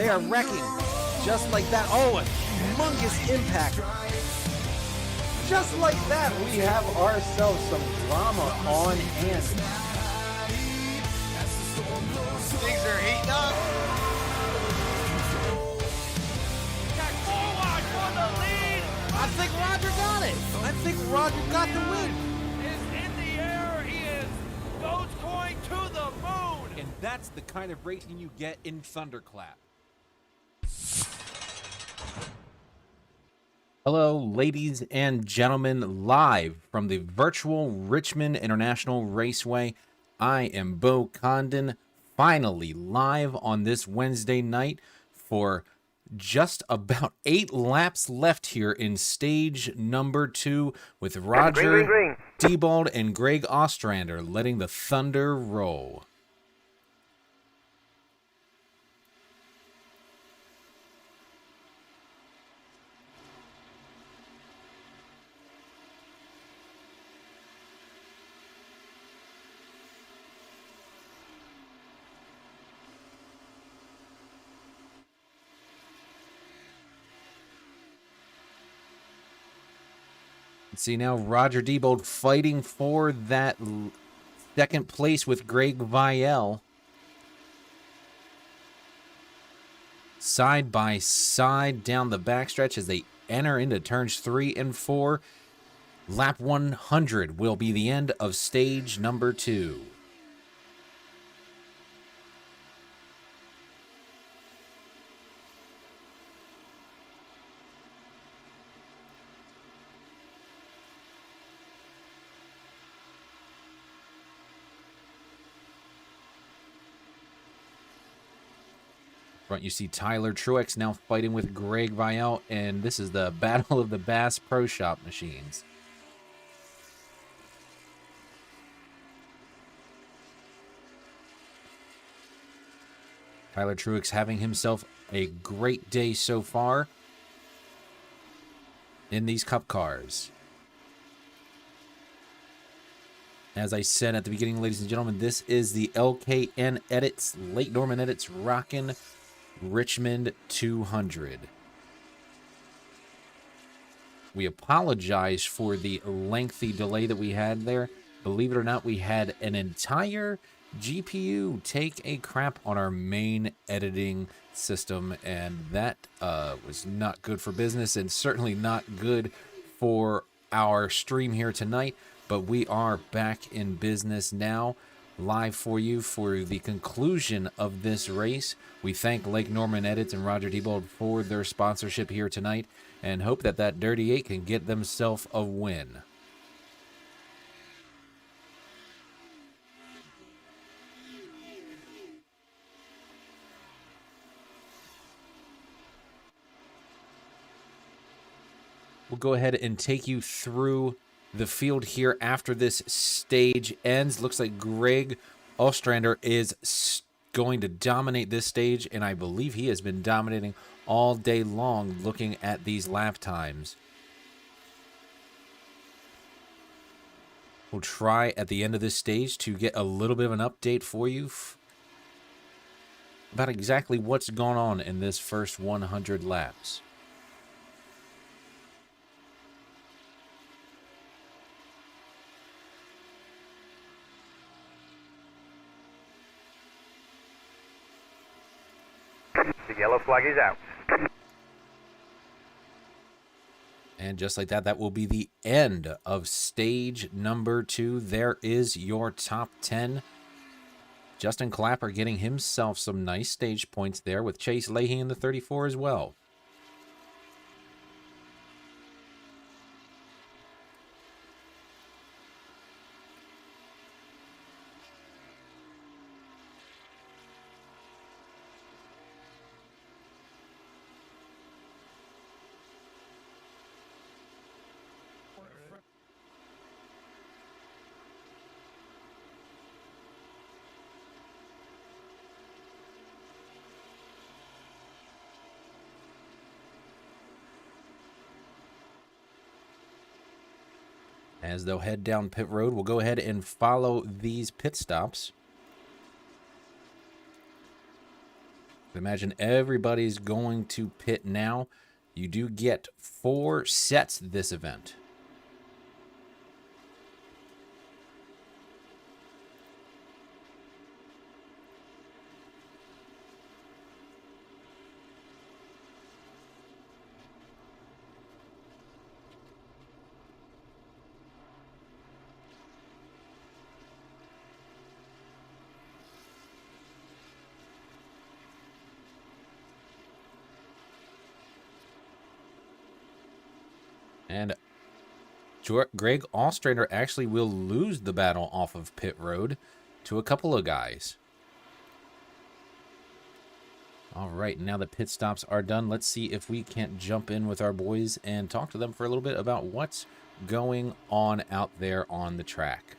They are wrecking. Just like that. Oh, a humongous impact. Just like that, we have ourselves some drama on hand. Things are heating up. Got forward for the lead. I think Roger got it. I think Roger got the win. Is in the air. He is Dogecoin to the moon. And that's the kind of racing you get in Thunderclap. Hello, ladies and gentlemen, live from the virtual Richmond International Raceway. I am Bo Condon, finally live on this Wednesday night for just about 8 laps left here in stage number 2 with Roger Diebold and Greg Ostrander letting the thunder roll. See now Roger Diebold fighting for that second place with Greg Vielle. Side by side down the backstretch as they enter into turns 3 and 4. Lap 100 will be the end of stage number 2. Front, you see Tyler Truex now fighting with Greg Vielle, and this is the Battle of the Bass Pro Shop machines. Tyler Truex having himself a great day so far in these Cup cars. As I said at the beginning, ladies and gentlemen, this is the LKN Edits, Late Norman Edits, Rockin' Richmond 200. We apologize for the lengthy delay that we had there. Believe it or not, we had an entire GPU take a crap on our main editing system, and that was not good for business and certainly not good for our stream here tonight. But we are back in business now, live for you for the conclusion of this race. We thank Lake Norman Edits and Roger Diebold for their sponsorship here tonight and hope that that Dirty 8 can get themselves a win. We'll go ahead and take you through the field here after this stage ends. Looks like Greg Ostrander is going to dominate this stage, and I believe he has been dominating all day long looking at these lap times. We'll try at the end of this stage to get a little bit of an update for you about exactly what's going on in this first 100 laps. The yellow flag is out. And just like that, that will be the end of stage number 2. There is your top 10. Justin Clapper getting himself some nice stage points there with Chase Leahy in the 34 as well. As they'll head down pit road, we'll go ahead and follow these pit stops. Imagine everybody's going to pit now. You do get 4 sets this event. And Greg Ostrander actually will lose the battle off of pit road to a couple of guys. All right, now the pit stops are done. Let's see if we can't jump in with our boys and talk to them for a little bit about what's going on out there on the track.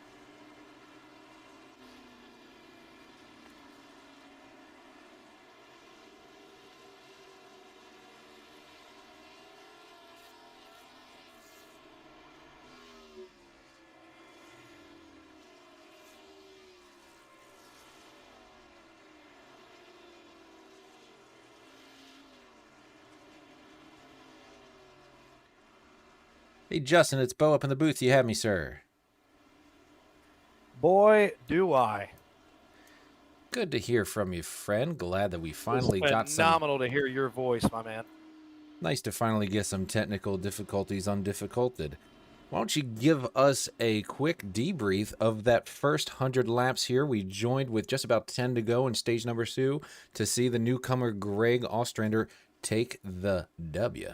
Hey, Justin, it's Bo up in the booth. You have me, sir. Boy, do I. Good to hear from you, friend. Glad that we finally got some... Phenomenal to hear your voice, my man. Nice to finally get some technical difficulties undifficulted. Why don't you give us a quick debrief of that first 100 laps here? We joined with just about 10 to go in stage number 2 to see the newcomer Greg Ostrander take the W.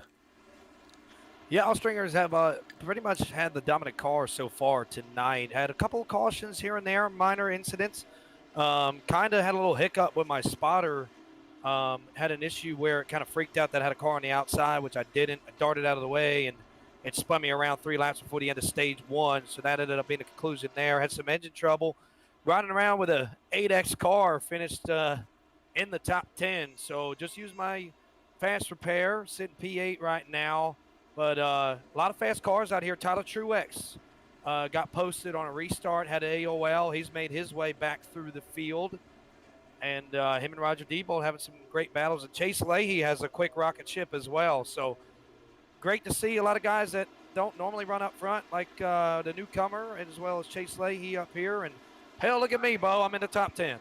Yeah, Ostringers have pretty much had the dominant car so far tonight. Had a couple of cautions here and there, minor incidents. Kind of had a little hiccup with my spotter. Had an issue where it kind of freaked out that I had a car on the outside, which I didn't. I darted out of the way, and it spun me around 3 laps before the end of stage 1. So that ended up being a conclusion there. Had some engine trouble. Riding around with a 8X car, finished in the top 10. So just use my fast repair, sitting P8 right now. But a lot of fast cars out here. Tyler Truex got posted on a restart, had an AOL. He's made his way back through the field. And him and Roger Diebold having some great battles. And Chase Leahy has a quick rocket ship as well. So great to see a lot of guys that don't normally run up front, like the newcomer, as well as Chase Leahy up here. And hell, look at me, Bo. I'm in the top 10.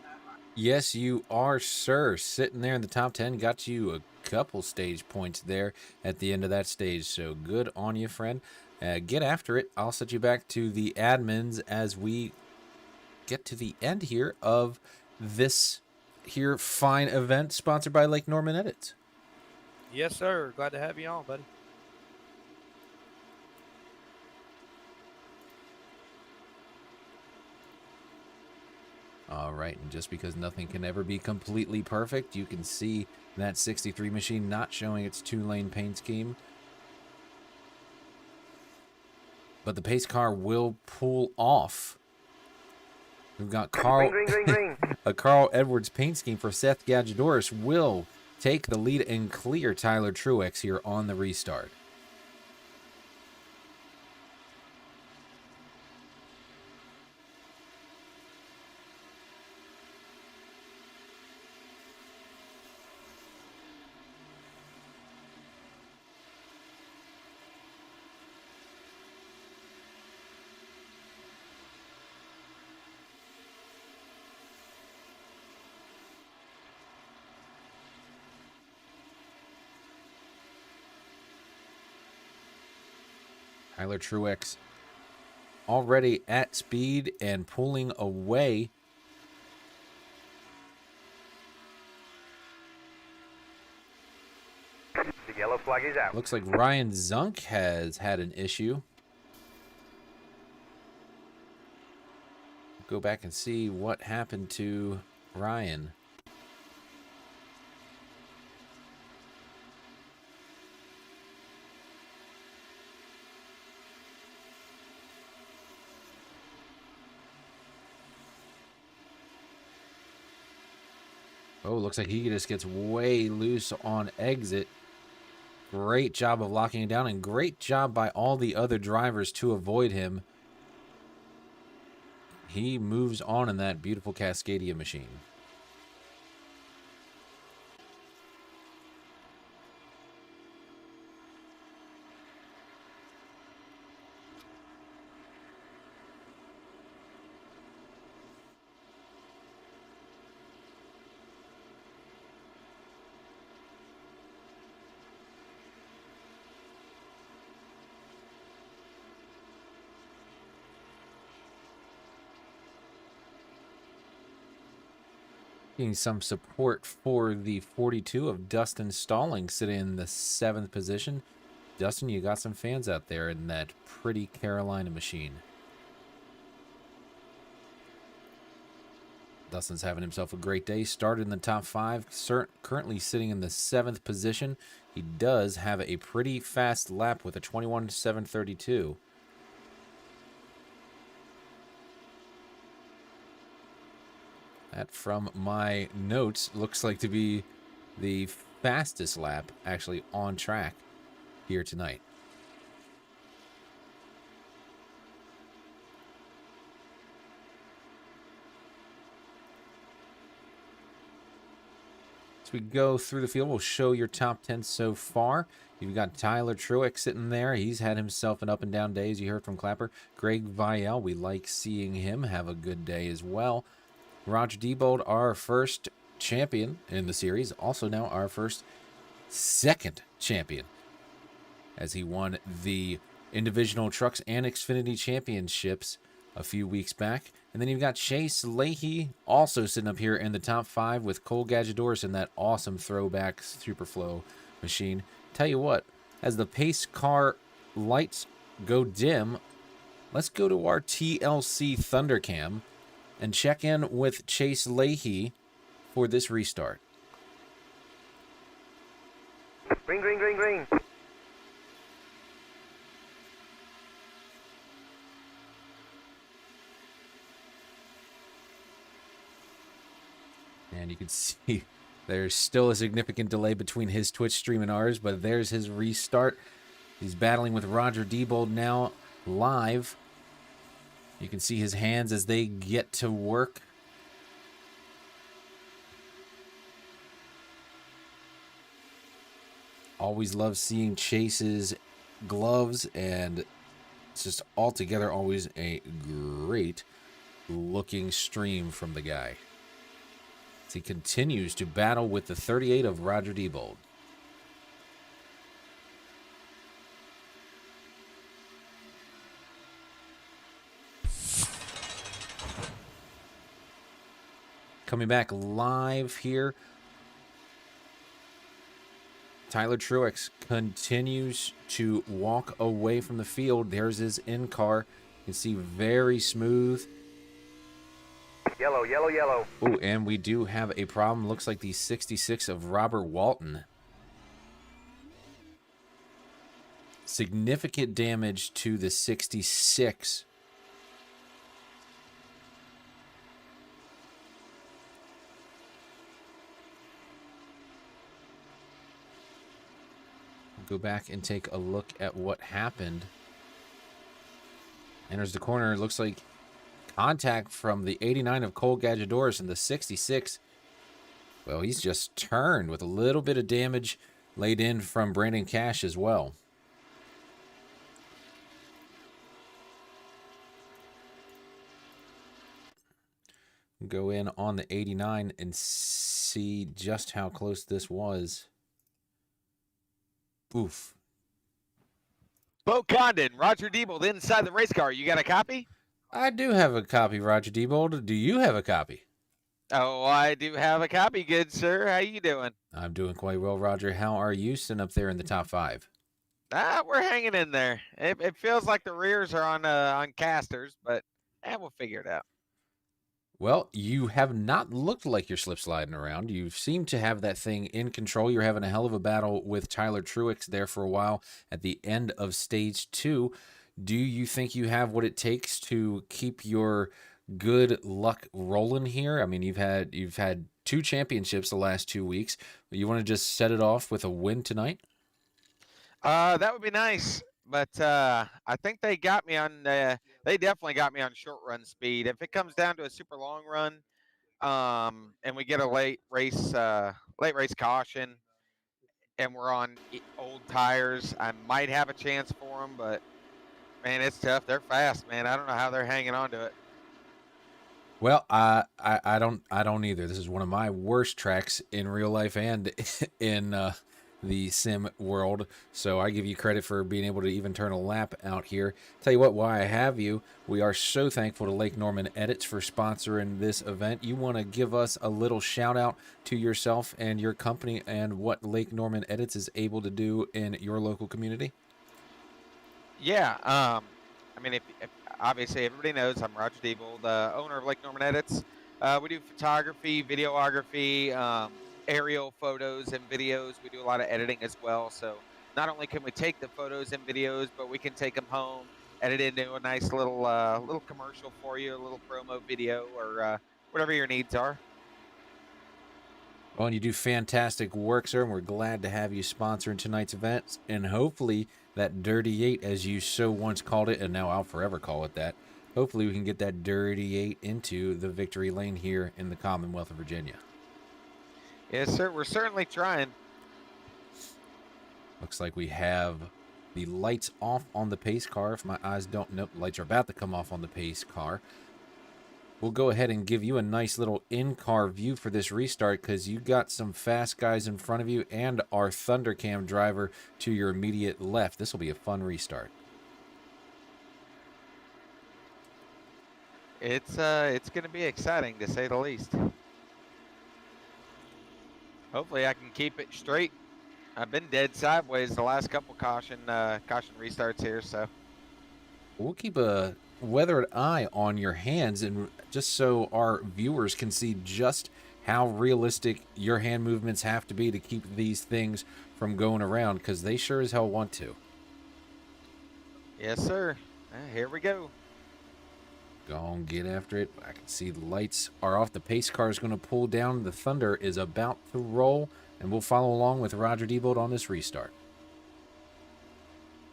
Yes, you are, sir. Sitting there in the top 10 got you a couple stage points there at the end of that stage. So good on you, friend. Get after it. I'll set you back to the admins as we get to the end here of this here fine event sponsored by Lake Norman Edits. Yes, sir. Glad to have you on, buddy. All right, and just because nothing can ever be completely perfect, you can see that 63 machine not showing its 2-lane paint scheme. But the pace car will pull off. We've got Carl, a Carl Edwards paint scheme for Seth Gadjadoris will take the lead and clear Tyler Truex here on the restart. Tyler Truex already at speed and pulling away. The yellow flag is out. Looks like Ryan Zunk has had an issue. Go back and see what happened to Ryan. Oh, looks like he just gets way loose on exit. Great job of locking it down, and great job by all the other drivers to avoid him. He moves on in that beautiful Cascadia machine. Getting some support for the 42 of Dustin Stalling, sitting in the 7th position. Dustin, you got some fans out there in that pretty Carolina machine. Dustin's having himself a great day. Started in the top 5, currently sitting in the 7th position. He does have a pretty fast lap with a 21.732. That, from my notes, looks like to be the fastest lap actually on track here tonight. As we go through the field, we'll show your top 10 so far. You've got Tyler Truex sitting there. He's had himself an up and down day, as you heard from Clapper. Greg Vial, we like seeing him have a good day as well. Roger Diebold, our first champion in the series, also now our first second champion, as he won the Invitational Trucks and Xfinity Championships a few weeks back. And then you've got Chase Leahy also sitting up here in the top 5 with Cole Gadjadores in that awesome throwback Superflow machine. Tell you what, as the pace car lights go dim, let's go to our TLC Thundercam and check in with Chase Leahy for this restart. Green, green, green, green. And you can see there's still a significant delay between his Twitch stream and ours, but there's his restart. He's battling with Roger Diebold now live. You can see his hands as they get to work. Always love seeing Chase's gloves, and it's just altogether always a great looking stream from the guy. As he continues to battle with the 38 of Roger Diebold. Coming back live here, Tyler Truex continues to walk away from the field. There's his in-car. You can see very smooth. Yellow, yellow, yellow. Oh, and we do have a problem. Looks like the 66 of Robert Walton. Significant damage to the 66. Go back and take a look at what happened. Enters the corner. Looks like contact from the 89 of Cole Gadjadores and the 66. Well, he's just turned with a little bit of damage laid in from Brandon Cash as well. Go in on the 89 and see just how close this was. Oof. Bo Condon, Roger Diebold inside the race car. You got a copy? I do have a copy, Roger Diebold. Do you have a copy? Oh, I do have a copy, good sir. How you doing? I'm doing quite well, Roger. How are you sitting up there in the top 5? We're hanging in there. It feels like the rears are on casters, but we'll figure it out. Well, you have not looked like you're slip sliding around. You seem to have that thing in control. You're having a hell of a battle with Tyler Truex there for a while at the end of stage 2. Do you think you have what it takes to keep your good luck rolling here? I mean, you've had 2 championships the last 2 weeks. You want to just set it off with a win tonight? That would be nice, but I think they got me on. They definitely got me on short run speed. If it comes down to a super long run, and we get a late race caution, and we're on old tires, I might have a chance for them. But man, it's tough. They're fast, man. I don't know how they're hanging on to it. Well, I don't either. This is one of my worst tracks in real life and in the sim world. So I give you credit for being able to even turn a lap out here. Tell you what, why I have you, we are so thankful to Lake Norman Edits for sponsoring this event. You want to give us a little shout out to yourself and your company and what Lake Norman Edits is able to do in your local community? Yeah. I mean, if obviously everybody knows I'm Roger Diebel, the owner of Lake Norman Edits. We do photography, videography, aerial photos and videos. We do a lot of editing as well. So not only can we take the photos and videos, but we can take them home, edit it into a nice little commercial for you, a little promo video, or whatever your needs are. Well, and you do fantastic work, sir, and we're glad to have you sponsoring tonight's event. And hopefully that Dirty 8, as you so once called it, and now I'll forever call it that, hopefully we can get that Dirty 8 into the victory lane here in the Commonwealth of Virginia. Yes, sir. We're certainly trying. Looks like we have the lights off on the pace car. If my eyes don't, nope, lights are about to come off on the pace car. We'll go ahead and give you a nice little in-car view for this restart because you got some fast guys in front of you and our Thundercam driver to your immediate left. This will be a fun restart. It's going to be exciting to say the least. Hopefully I can keep it straight. I've been dead sideways the last couple caution restarts here, so We'll keep a weathered eye on your hands, and just so our viewers can see just how realistic your hand movements have to be to keep these things from going around, because they sure as hell want to. yes, sir. Here we go. Go on, get after it. I can see the lights are off. The pace car is going to pull down. The Thunder is about to roll, and we'll follow along with Roger Diebold on this restart.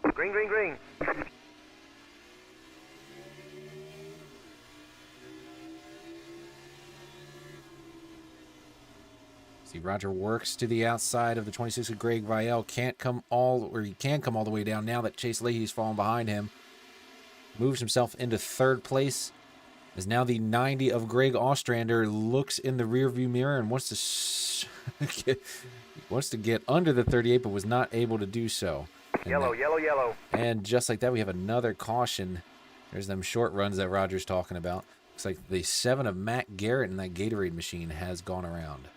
Green, green, green. See, Roger works to the outside of the 26 of Greg Vielle. He can come all the way down now that Chase Leahy's fallen behind him. Moves himself into third place. As now the 90 of Greg Ostrander looks in the rearview mirror and wants to get under the 38, but was not able to do so. And Yellow, yellow, yellow. And just like that, we have another caution. There's them short runs that Roger's talking about. Looks like the 7 of Matt Garrett in that Gatorade machine has gone around.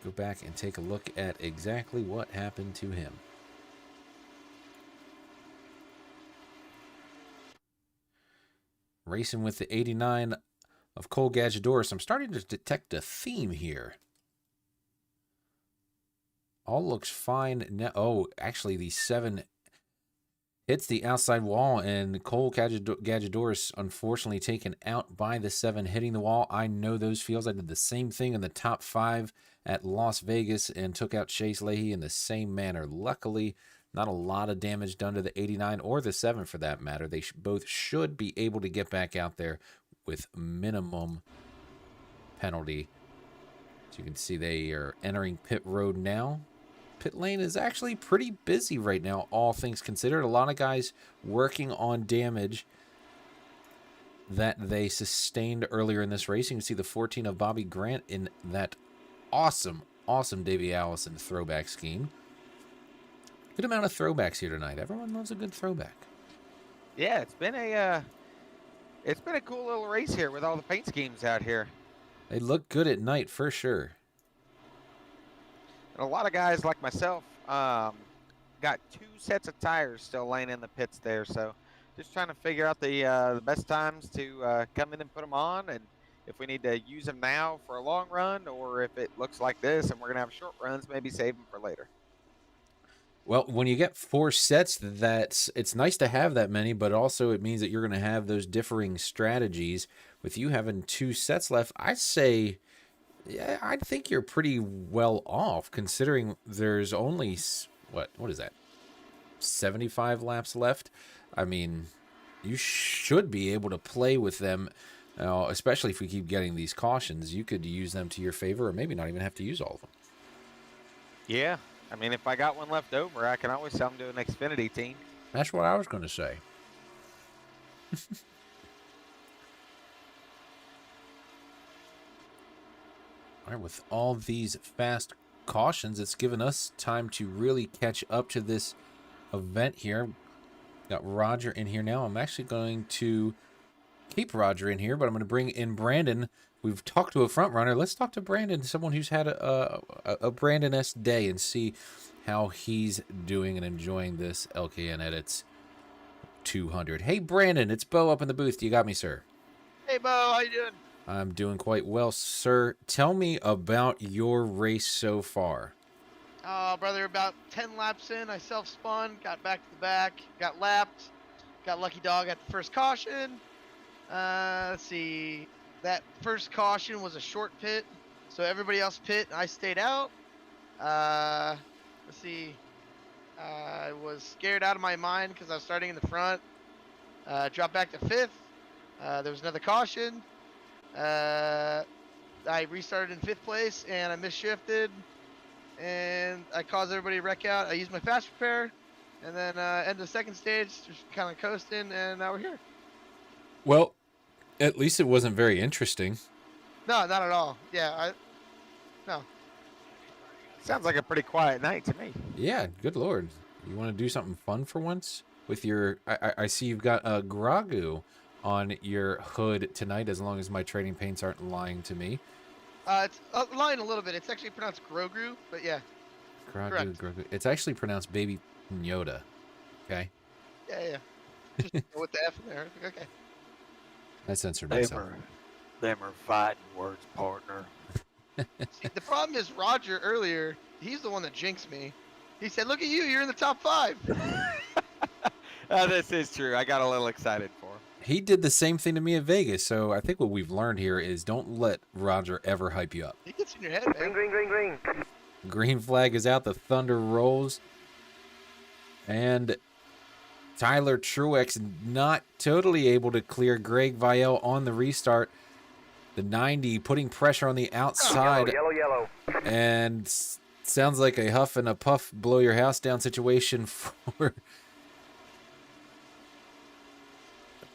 Go back and take a look at exactly what happened to him. Racing with the 89 of Cole Gadgedoris. I'm starting to detect a theme here. All looks fine now. Oh, actually, the 7 hits the outside wall, and Cole Gadgedoris unfortunately taken out by the 7 hitting the wall. I know those feels. I did the same thing in the top 5 at Las Vegas and took out Chase Leahy in the same manner. Luckily, not a lot of damage done to the 89 or the 7 for that matter. They both should be able to get back out there with minimum penalty. As you can see, they are entering pit road now. Pit lane is actually pretty busy right now, all things considered. A lot of guys working on damage that they sustained earlier in this race. You can see the 14 of Bobby Grant in that awesome Davey Allison throwback scheme. Good amount of throwbacks here tonight. Everyone loves a good throwback. Yeah, it's been a cool little race here with all the paint schemes out here. They look good at night for sure. And a lot of guys like myself got 2 sets of tires still laying in the pits there. So just trying to figure out the best times to come in and put them on, and if we need to use them now for a long run, or if it looks like this and we're going to have short runs, maybe save them for later. Well, when you get 4 sets, it's nice to have that many, but also it means that you're going to have those differing strategies. With you having 2 sets left, I'd say, yeah, I think you're pretty well off, considering there's only, what is that, 75 laps left? I mean, you should be able to play with them, especially if we keep getting these cautions. You could use them to your favor, or maybe not even have to use all of them. Yeah. I mean, if I got one left over, I can always sell them to an Xfinity team. That's what I was going to say. All right, with all these fast cautions, it's given us time to really catch up to this event here. Got Roger in here now. I'm actually going to keep Roger in here, but I'm going to bring in Brandon. We've talked to a front runner. Let's talk to Brandon, someone who's had a Brandon-esque day, and see how he's doing and enjoying this LKN Edits 200. Hey, Brandon, it's Bo up in the booth. You got me, sir? Hey, Bo, how you doing? I'm doing quite well, sir. Tell me about your race so far. Oh, brother, about 10 laps in, I self-spun, got back to the back, got lapped, got lucky dog at the first caution. Let's see. That first caution was a short pit, so everybody else pit, and I stayed out. Let's see. I was scared out of my mind because I was starting in the front. Dropped back to 5th. There was another caution. I restarted in 5th place, and I misshifted, and I caused everybody to wreck out. I used my fast repair, and then end of the second stage, just kind of coasting, and now we're here. Well, at least it wasn't very interesting. No, not at all. Yeah, no. Sounds like a pretty quiet night to me. Yeah, good lord. You want to do something fun for once? With your, I see you've got a Gragu on your hood tonight, as long as my trading paints aren't lying to me. It's lying a little bit. It's actually pronounced Grogu, but yeah. Gragu, Correct. Gragu. It's actually pronounced Baby Yoda. Okay? Yeah. Just go with the F in there. Okay. I censored Them myself. are fighting words, partner. See, the problem is Roger earlier, he's the one that jinxed me. He said, look at you, you're in the top 5. This is true. I got a little excited for him. He did the same thing to me at Vegas, so I think what we've learned here is don't let Roger ever hype you up. He gets in your head, Green, man. green, green, green. Green flag is out, the thunder rolls, and Tyler Truex not totally able to clear Greg Vielle on the restart. The 90 putting pressure on the outside, Yellow, yellow. and sounds like a huff and a puff blow your house down situation for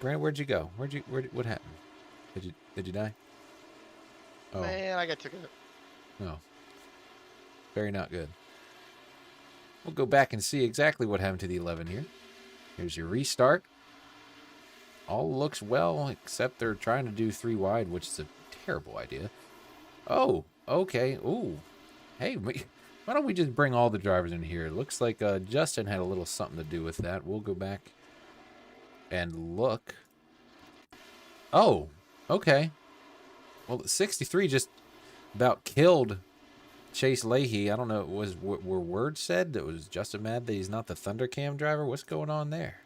Brandon. Where'd you go? What happened? Did you die? Oh Man, I got took it. no, very not good. We'll go back and see exactly what happened to the 11 here. Here's your restart. All looks well, except they're trying to do 3 wide, which is a terrible idea. Oh, okay. Ooh. Hey, why don't we just bring all the drivers in here? It looks like Justin had a little something to do with that. We'll go back and look. Oh, okay. Well, the 63 just about killed Chase Leahy. I don't know. Were words said that was Justin mad that he's not the Thundercam driver? What's going on there?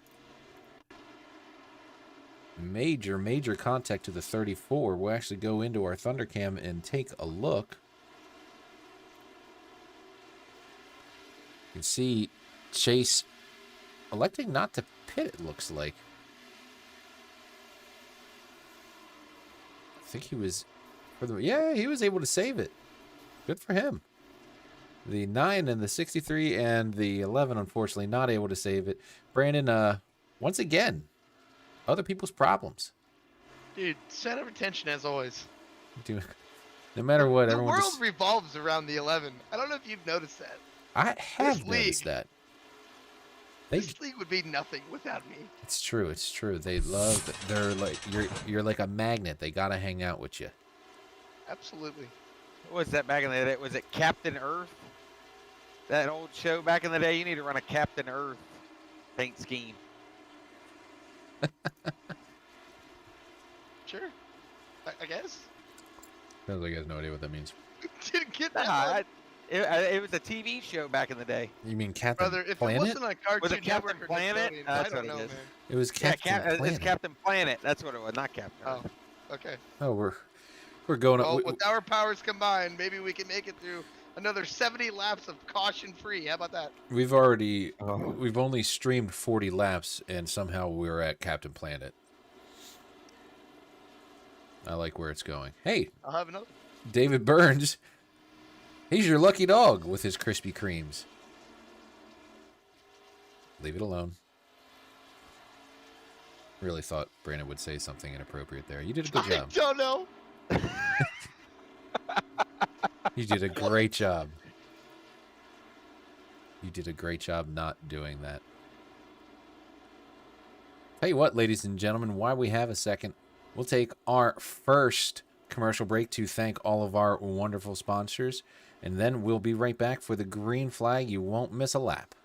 Major contact to the 34. We'll actually go into our Thundercam and take a look. You can see Chase electing not to pit, it looks like. I think he was he was able to save it. Good for him. The 9 and the 63 and the 11, unfortunately, not able to save it. Brandon, once again, other people's problems. Dude, center of attention as always. Dude, no matter what, The everyone world just... revolves around the 11. I don't know if you've noticed that. I have this noticed league- that. This league would be nothing without me. It's true. It's true. They love. They're like you're like a magnet. They gotta hang out with you. Absolutely. What was that back in the day? Was it Captain Earth? That old show back in the day? You need to run a Captain Earth paint scheme. Sure. I guess. Sounds like you guys no idea what that means. Didn't get that Nah, one. it was a TV show back in the day. You mean Captain Brother, if Planet? it wasn't on Cartoon Was it Captain Network or Planet? Nickelodeon, That's I don't what it know, is. man. It was Captain It's Planet. Captain Planet. That's what it was, not Captain Oh, Earth. okay. Oh, we're going up. Well, with our powers combined, maybe we can make it through another 70 laps of caution-free. How about that? We've only streamed 40 laps, and somehow we're at Captain Planet. I like where it's going. Hey, I'll have another. David Burns. He's your lucky dog with his Krispy Kremes. Leave it alone. Really thought Brandon would say something inappropriate there. You did a good job. I don't know. You did a great job. You did a great job not doing that. Tell you what, ladies and gentlemen, while we have a second, we'll take our first commercial break to thank all of our wonderful sponsors, and then we'll be right back for the green flag. You won't miss a lap.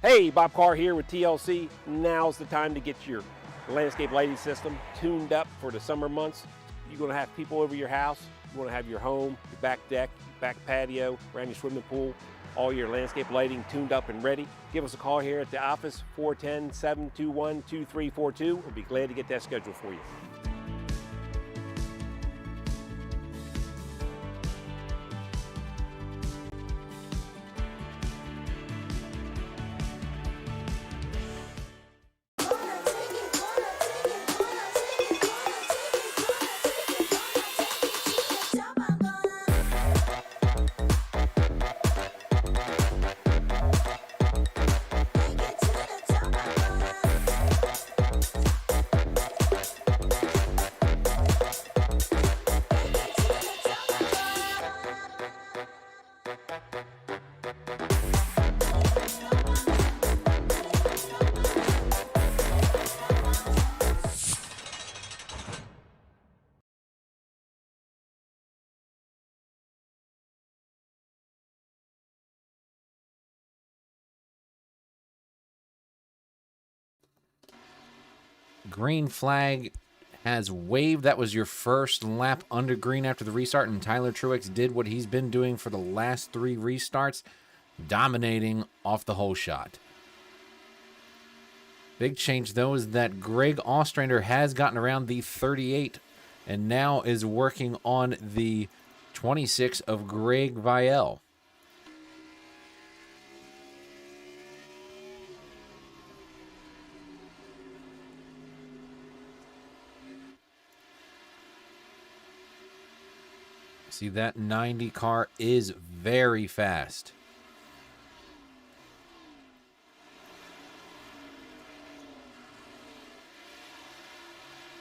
Hey, Bob Carr here with TLC. Now's the time to get your landscape lighting system tuned up for the summer months. You're going to have people over your house. You want to have your home, your back deck, your back patio, around your swimming pool, all your landscape lighting tuned up and ready. Give us a call here at the office, 410-721-2342. We'll be glad to get that scheduled for you. Green flag has waved. That was your first lap under green after the restart, and Tyler Truex did what he's been doing for the last 3 restarts, dominating off the whole shot. Big change, though, is that Greg Ostrander has gotten around the 38 and now is working on the 26 of Greg Vielle. See, that 90 car is very fast.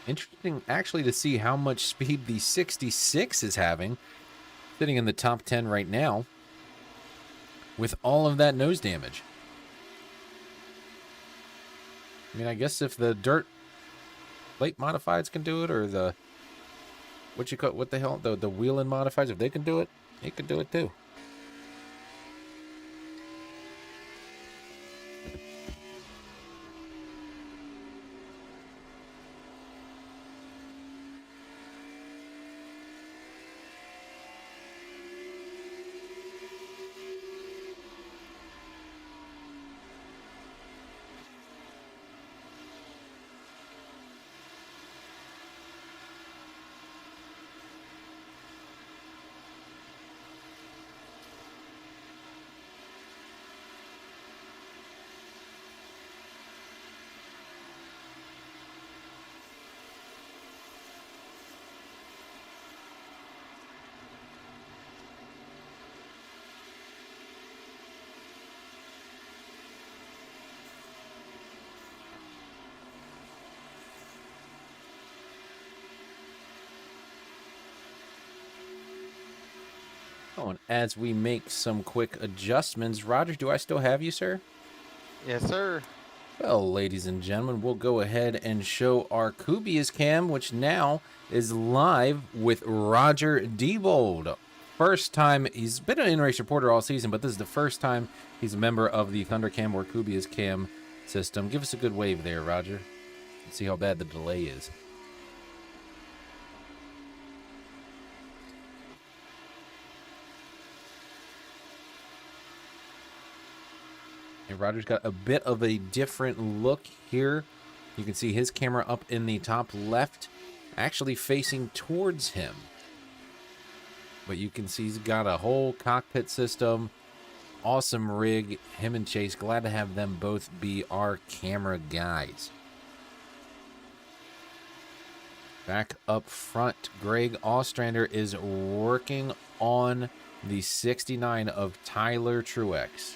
Interesting, actually, to see how much speed the 66 is having. Sitting in the top 10 right now with all of that nose damage. I mean, I guess if the dirt plate modifieds can do it, or the what the hell, the wheel-in modifieds, if they can do it, he can do it too. Oh, and as we make some quick adjustments, Roger, do I still have you, sir? Yes, sir. Well, ladies and gentlemen, we'll go ahead and show our Kubius cam, which now is live with Roger Diebold. First time, he's been an in-race reporter all season, but this is the first time he's a member of the Thundercam or Kubius cam system. Give us a good wave there, Roger. Let's see how bad the delay is. And Roger's got a bit of a different look here. You can see his camera up in the top left, actually facing towards him. But you can see he's got a whole cockpit system. Awesome rig. Him and Chase, glad to have them both be our camera guys. Back up front, Greg Ostrander is working on the 69 of Tyler Truex.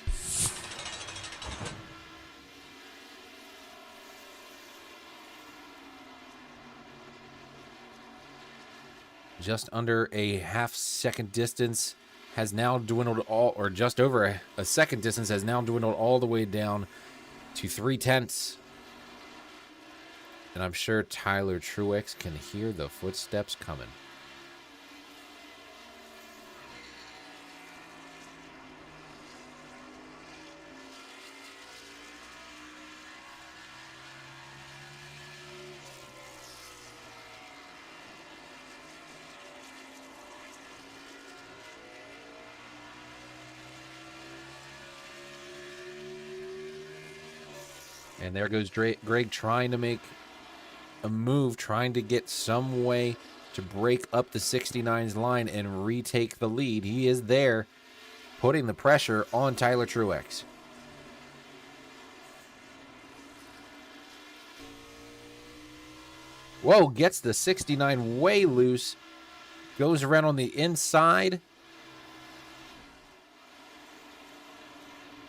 Just under a half-second distance has now dwindled or just over a second distance has now dwindled all the way down to 3/10. And I'm sure Tyler Truex can hear the footsteps coming. And there goes Greg trying to make a move, trying to get some way to break up the 69's line and retake the lead. He is there, putting the pressure on Tyler Truex. Whoa, gets the 69 way loose. Goes around on the inside.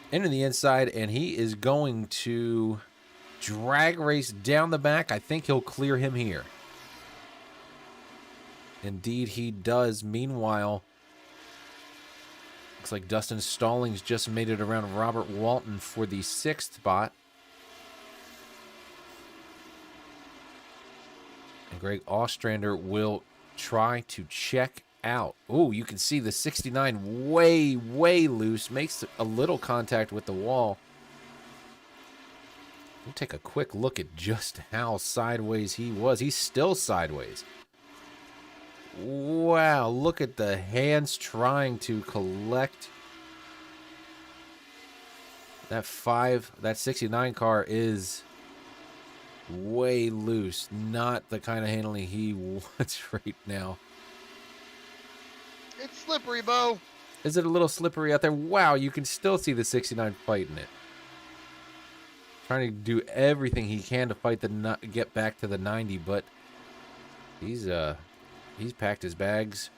Into the inside, and he is going to drag race down the back. I think he'll clear him here. Indeed, he does. Meanwhile, looks like Dustin Stallings just made it around Robert Walton for the 6th spot. And Greg Ostrander will try to check out. Oh, you can see the 69 way loose. Makes a little contact with the wall. We'll take a quick look at just how sideways he was. He's still sideways. Wow, look at the hands trying to collect. That 69 car is way loose. Not the kind of handling he wants right now. It's slippery, Bo. Is it a little slippery out there? Wow, you can still see the 69 fighting it. Trying to do everything he can to fight get back to the 90, but he's packed his bags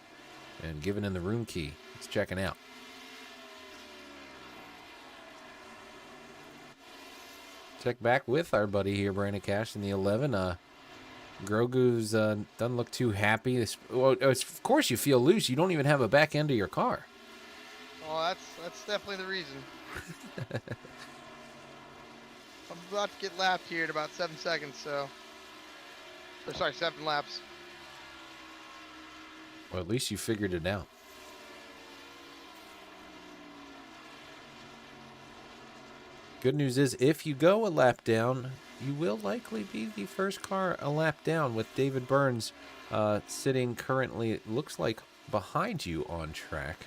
and given in the room key. He's checking out. Check back with our buddy here, Brandon Cash, in the 11. Grogu's doesn't look too happy. Of course you feel loose. You don't even have a back end of your car. Oh, that's definitely the reason. I'm about to get lapped here in about 7 seconds, so... Or sorry, 7 laps. Well, at least you figured it out. Good news is, if you go a lap down, you will likely be the first car a lap down, with David Burns sitting currently, it looks like, behind you on track.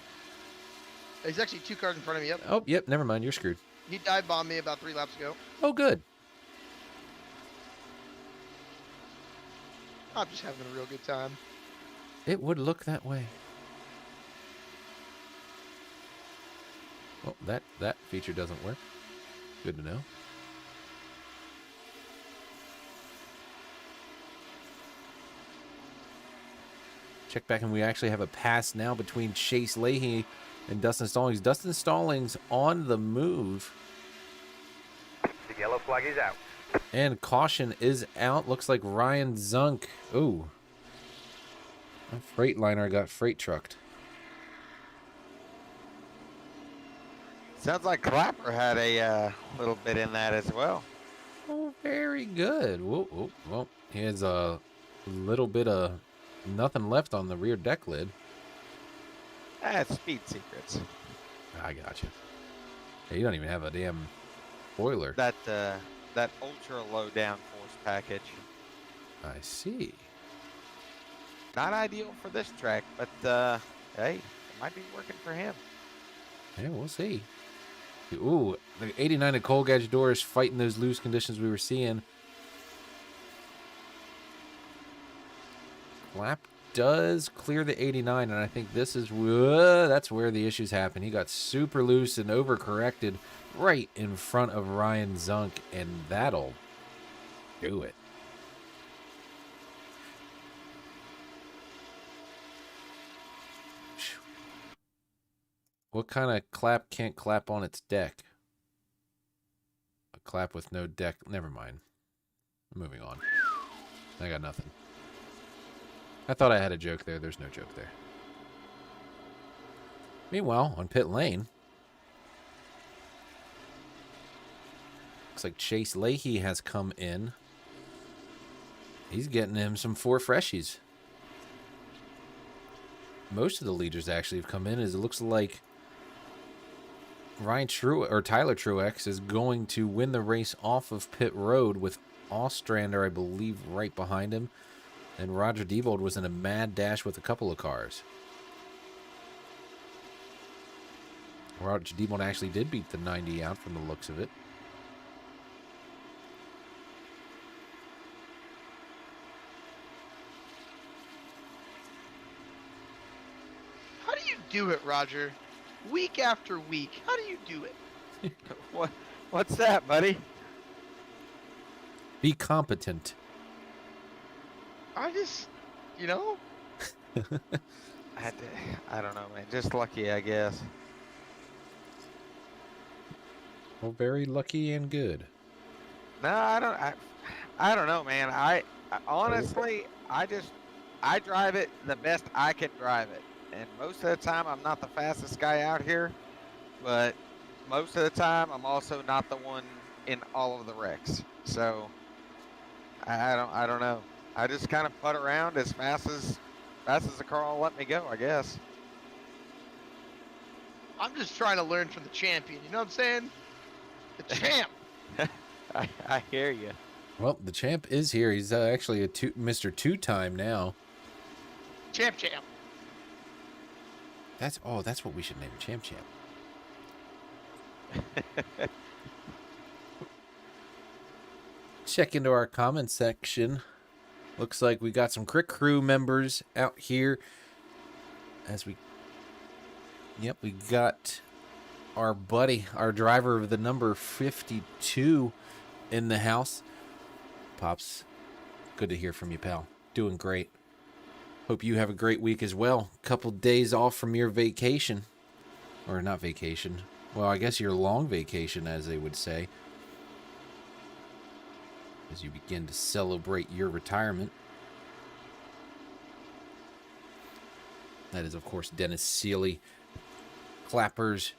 He's actually 2 cars in front of me, yep. Oh, yep, never mind, you're screwed. He dive bombed me about 3 laps ago. Oh, good. I'm just having a real good time. It would look that way. Well, that feature doesn't work. Good to know. Check back, and we actually have a pass now between Chase Leahy and Dustin Stallings. Dustin Stallings on the move. The yellow flag is out. And caution is out. Looks like Ryan Zunk. Ooh. A Freightliner got freight trucked. Sounds like Clapper had a little bit in that as well. Oh, very good. Whoa, whoa, whoa. He has a little bit of nothing left on the rear deck lid. That's speed secrets. I got you. Hey, you don't even have a damn spoiler. That ultra low down force package. I see. Not ideal for this track, but hey, it might be working for him. Yeah, we'll see. Ooh, the 89 of Cole Gadgidor is fighting those loose conditions we were seeing. Clap does clear the 89, and I think this is that's where the issues happen. He got super loose and overcorrected right in front of Ryan Zunk, and that'll do it. What kind of clap can't clap on its deck? A clap with no deck. Never mind. Moving on. I got nothing. I thought I had a joke there. There's no joke there. Meanwhile, on pit lane, looks like Chase Leahy has come in. He's getting him some 4 freshies. Most of the leaders actually have come in, as it looks like Tyler Truex is going to win the race off of pit road with Ostrander, I believe, right behind him. And Roger Diebold was in a mad dash with a couple of cars. Roger Diebold actually did beat the 90 out from the looks of it. How do you do it, Roger? Week after week. How do you do it? What's that, buddy? Be competent. I just, you know. I don't know, man. Just lucky, I guess. Well, very lucky and good. No, I don't know, man. I honestly, I drive it the best I can drive it. And most of the time, I'm not the fastest guy out here, but most of the time, I'm also not the one in all of the wrecks. So I don't know. I just kind of putt around as fast as the car will let me go, I guess. I'm just trying to learn from the champion. You know what I'm saying? The champ. I hear you. Well, the champ is here. He's actually Mr. Two-time now. Champ. That's what we should name him, Champ. Check into our comment section. Looks like we got some Crit Crew members out here. We got our buddy, our driver of the number 52 in the house. Pops, good to hear from you, pal. Doing great. Hope you have a great week as well. Couple days off from your vacation. Or not vacation. Well, I guess your long vacation, as they would say. As you begin to celebrate your retirement. That is, of course, Dennis Seeley. Clappers.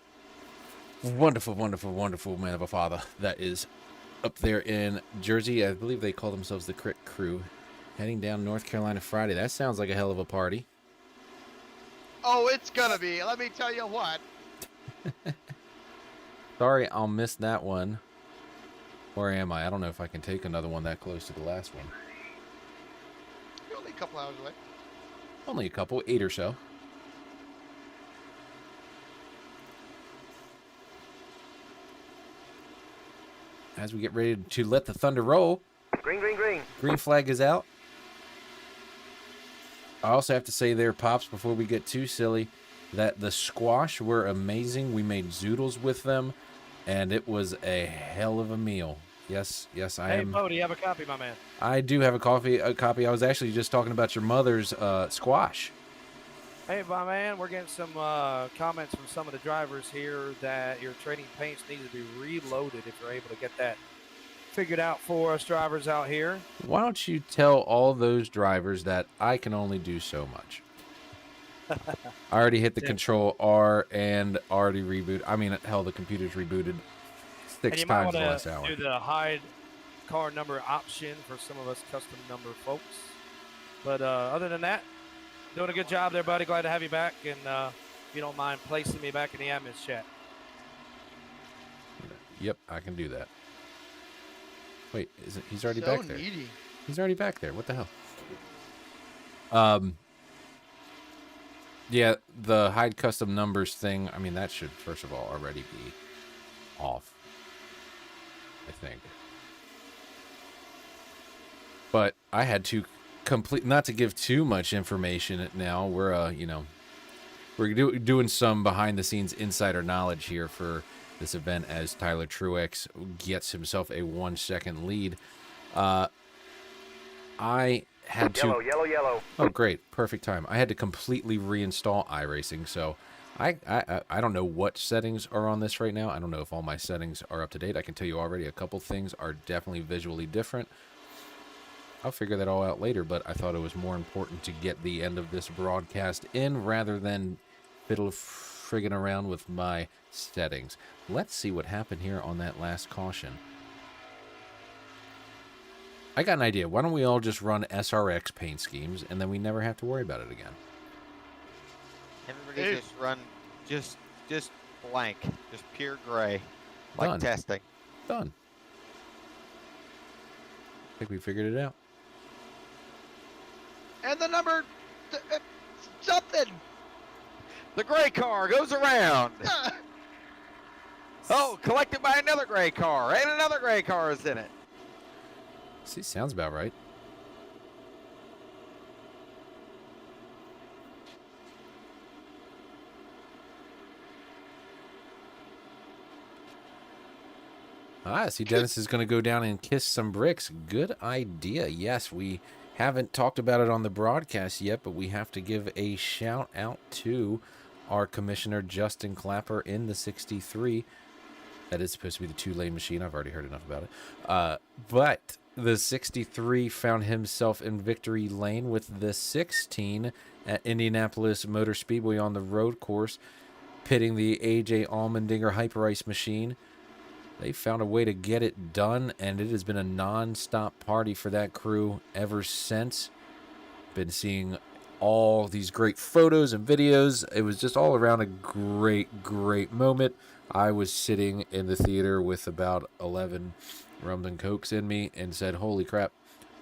Wonderful, wonderful, wonderful man of a father. That is up there in Jersey. I believe they call themselves the Crit Crew. Heading down North Carolina Friday. That sounds like a hell of a party. Oh, it's gonna be. Let me tell you what. Sorry, I'll miss that one. Where am I? I don't know if I can take another one that close to the last one. You're only a couple hours away. Only a couple, 8 or so. As we get ready to let the thunder roll. Green. Green flag is out. I also have to say there, Pops, before we get too silly, that the squash were amazing. We made zoodles with them, and it was a hell of a meal. Yes, I am. Hey, Mo, do you have a copy, my man? I do have a copy. I was actually just talking about your mother's squash. Hey, my man, we're getting some comments from some of the drivers here that your trading paints need to be reloaded if you're able to get that figured out for us drivers out here. Why don't you tell all those drivers that I can only do so much? I already hit the Control R and already reboot. I mean, hell, the computer's rebooted 6 times the last hour. Do the hide car number option for some of us custom number folks. But other than that, doing a good job there, buddy. Glad to have you back. And if you don't mind placing me back in the admin's chat. Yep, I can do that. Wait, he's already So back there? needy. He's already back there. What the hell? Yeah, the hide custom numbers thing, I mean, that should, first of all, already be off, I think. But I had to complete, not to give too much information now, we're, we're doing some behind-the-scenes insider knowledge here for this event as Tyler Truex gets himself a 1-second lead. I had to... Yellow. Oh, great. Perfect time. I had to completely reinstall iRacing, so I don't know what settings are on this right now. I don't know if all my settings are up to date. I can tell you already a couple things are definitely visually different. I'll figure that all out later, but I thought it was more important to get the end of this broadcast in rather than fiddle friggin' around with my settings. Let's see what happened here on that last caution. I got an idea. Why don't we all just run SRX paint schemes, and then we never have to worry about it again? Everybody just run just blank, just pure gray, like Done. testing. Done. I think we figured it out. And the number something. The gray car goes around. Oh, collected by another gray car, and another gray car is in it. See, sounds about right. Ah, see, Dennis is going to go down and kiss some bricks. Good idea. Yes, we haven't talked about it on the broadcast yet, but we have to give a shout out to our commissioner, Justin Clapper, in the 63. That is supposed to be the 2-lane machine. I've already heard enough about it. But the 63 found himself in victory lane with the 16 at Indianapolis Motor Speedway on the road course, pitting the AJ Allmendinger Hyper Ice machine. They found a way to get it done, and it has been a non-stop party for that crew ever since. Been seeing all these great photos and videos. It was just all around a great moment. I was sitting in the theater with about 11 rums and cokes in me and said, holy crap,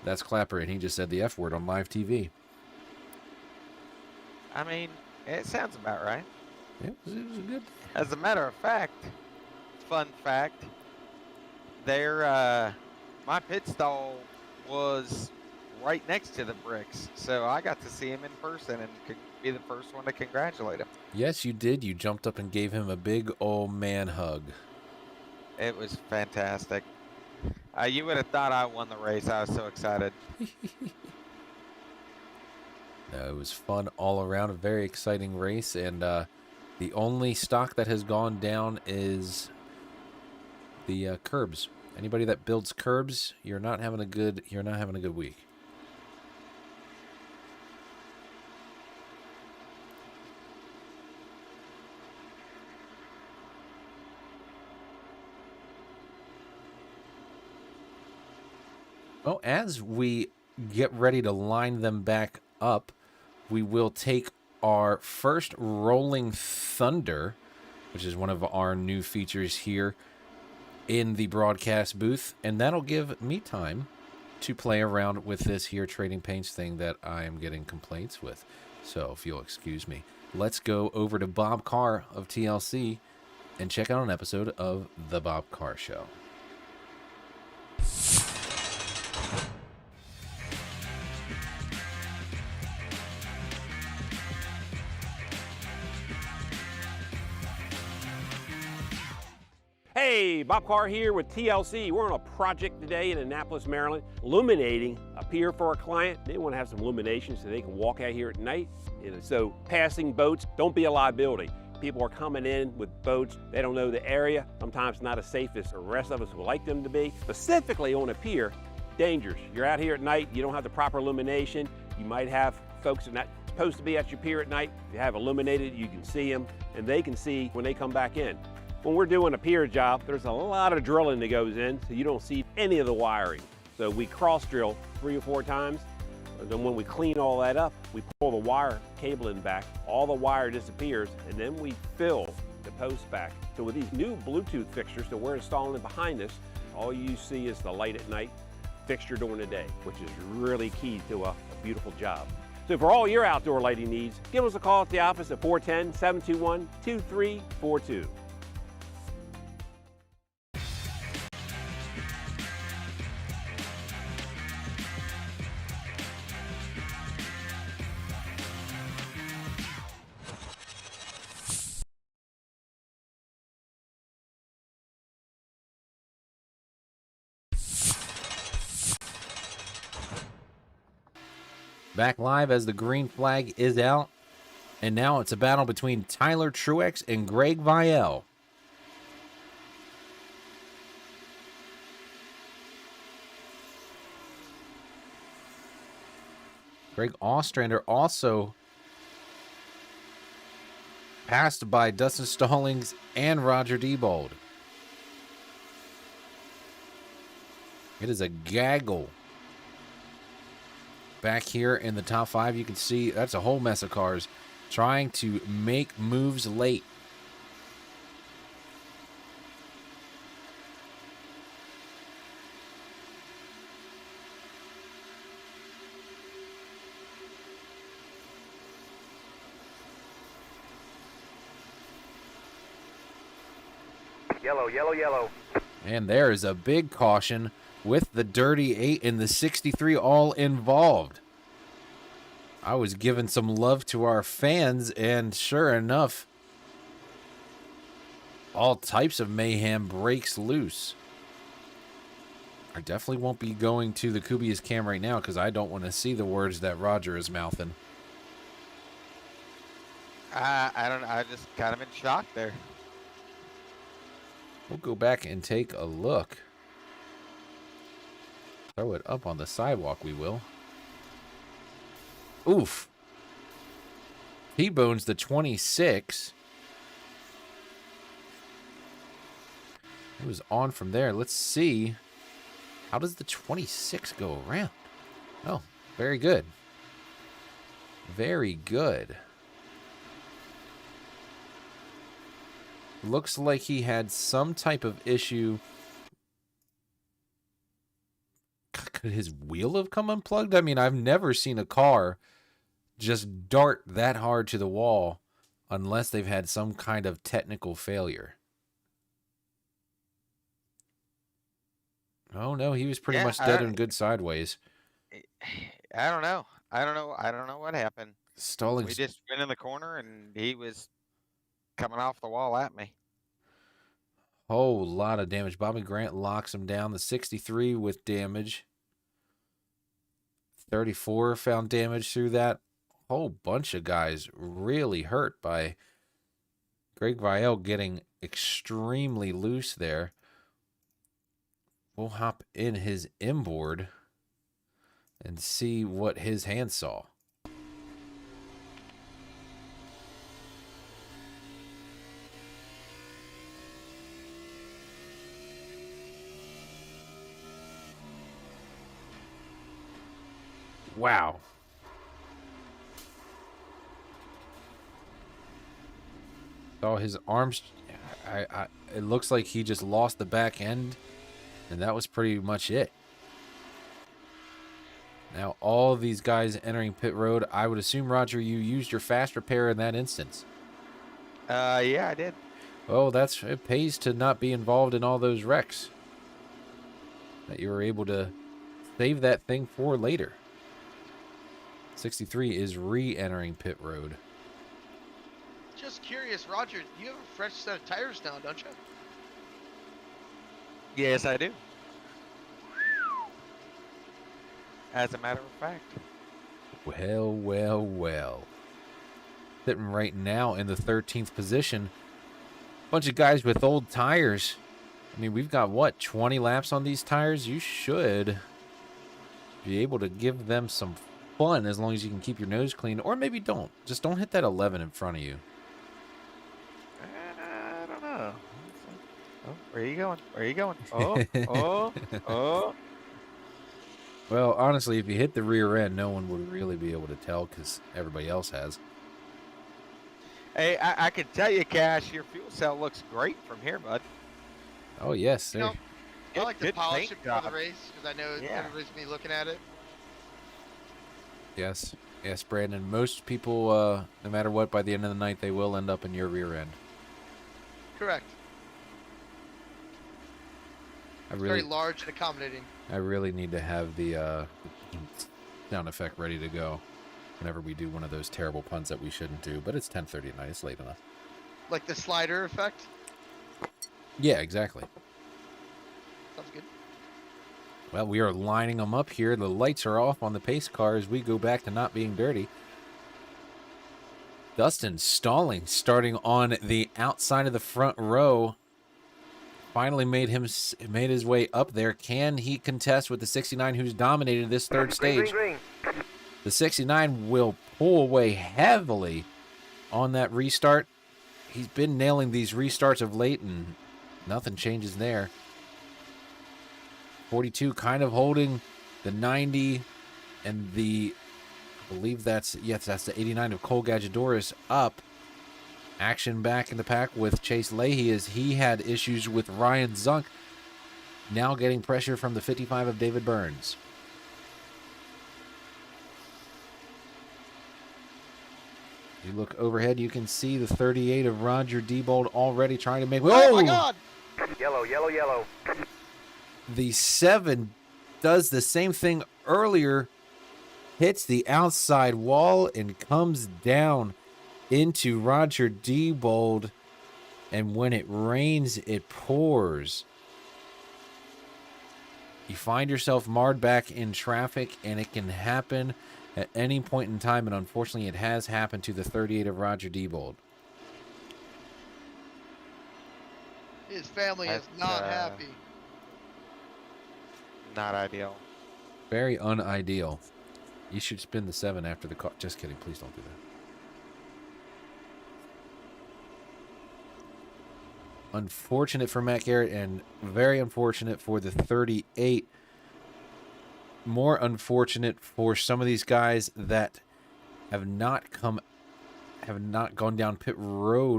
that's Clapper. And he just said the F word on live TV. I mean, it sounds about right. It was a good. As a matter of fact, fun fact, my pit stall was right next to the bricks, so I got to see him in person and could be the first one to congratulate him. Yes, you did. You jumped up and gave him a big old man hug. It was fantastic. You would have thought I won the race. I was so excited. It was fun all around, a very exciting race, and the only stock that has gone down is the curbs. Anybody that builds curbs, you're not having a good week. Well, as we get ready to line them back up, we will take our first Rolling Thunder, which is one of our new features here in the broadcast booth, and that'll give me time to play around with this here trading paints thing that I am getting complaints with. So if you'll excuse me, let's go over to Bob Carr of TLC and check out an episode of The Bob Carr Show. Hey, Bob Carr here with TLC. We're on a project today in Annapolis, Maryland, illuminating a pier for a client. They want to have some illumination so they can walk out here at night. So passing boats, don't be a liability. People are coming in with boats. They don't know the area. Sometimes not as safe as the rest of us would like them to be. Specifically on a pier, dangerous. You're out here at night, you don't have the proper illumination. You might have folks that are not supposed to be at your pier at night. If you have illuminated, you can see them, and they can see when they come back in. When we're doing a pier job, there's a lot of drilling that goes in, so you don't see any of the wiring. So we cross drill 3 or 4 times, and then when we clean all that up, we pull the wire cabling back, all the wire disappears, and then we fill the post back. So with these new Bluetooth fixtures that we're installing behind us, all you see is the light at night, fixture during the day, which is really key to a beautiful job. So for all your outdoor lighting needs, give us a call at the office at 410-721-2342. Back live as the green flag is out. And now it's a battle between Tyler Truex and Greg Vielle. Greg Ostrander also passed by Dustin Stallings and Roger Diebold. It is a gaggle. Back here in the top 5, you can see that's a whole mess of cars trying to make moves late. Yellow, yellow, yellow. And there is a big caution with the Dirty 8 and the 63 all involved. I was giving some love to our fans, and sure enough, all types of mayhem breaks loose. I definitely won't be going to the Kubius cam right now because I don't want to see the words that Roger is mouthing. I don't know. I just kind of in shock there. We'll go back and take a look. Throw it up on the sidewalk, we will. Oof. T-bones the 26. It was on from there. Let's see. How does the 26 go around? Oh, very good. Very good. Looks like he had some type of issue. Could his wheel have come unplugged? I mean, I've never seen a car just dart that hard to the wall unless they've had some kind of technical failure. Oh, no, he was pretty much dead and good sideways. I don't know. I don't know what happened. Stallings. We just went in the corner, and he was coming off the wall at me. Whole lot of damage. Bobby Grant locks him down. The 63 with damage. 34 found damage through that. Whole bunch of guys really hurt by Greg Vielle getting extremely loose there. We'll hop in his inboard and see what his hand saw. Wow. Oh, his arms, it looks like he just lost the back end, and that was pretty much it. Now, all of these guys entering pit road, I would assume, Roger, you used your fast repair in that instance. Yeah, I did. Oh, it pays to not be involved in all those wrecks. That you were able to save that thing for later. 63 is re-entering pit road. Just curious, Roger, you have a fresh set of tires now, don't you? Yes, I do. As a matter of fact. Well, well, well. Sitting right now in the 13th position. Bunch of guys with old tires. I mean, we've got, what, 20 laps on these tires? You should be able to give them some fun as long as you can keep your nose clean. Or maybe don't. Just don't hit that 11 in front of you. I don't know. Oh, where are you going? Where are you going? Oh, oh, oh. Well, honestly, if you hit the rear end, no one would really be able to tell because everybody else has. Hey, I can tell you, Cash, your fuel cell looks great from here, bud. Oh, yes, sir. You know, I like to Good polish paint it before the job. race because I know Yeah. everybody's gonna be looking at it. Yes. Yes, Brandon. Most people, no matter what, by the end of the night, they will end up in your rear end. Correct. It's very large and accommodating. I really need to have the sound effect ready to go whenever we do one of those terrible puns that we shouldn't do. But it's 10:30 at night. It's late enough. Like the slider effect. Yeah, exactly. Sounds good. Well, we are lining them up here. The lights are off on the pace car as we go back to not being dirty. Dustin stalling, starting on the outside of the front row. Finally made his way up there. Can he contest with the 69 who's dominated this third stage? Green. The 69 will pull away heavily on that restart. He's been nailing these restarts of late, and nothing changes there. 42 kind of holding the 90 and the, I believe that's the 89 of Cole Gadgedoris up. Action back in the pack with Chase Leahy as he had issues with Ryan Zunk. Now getting pressure from the 55 of David Burns. You look overhead, you can see the 38 of Roger Diebold already trying to make... Oh my God! Yellow. The 7 does the same thing earlier, hits the outside wall and comes down into Roger Diebold, and when it rains, it pours. You find yourself marred back in traffic, and it can happen at any point in time, and unfortunately it has happened to the 38 of Roger Diebold. His family is That's, not happy. Not ideal. Very unideal. You should spin the 7 after the car. Just kidding. Please don't do that. Unfortunate for Matt Garrett and very unfortunate for the 38. More unfortunate for some of these guys that have not gone down pit road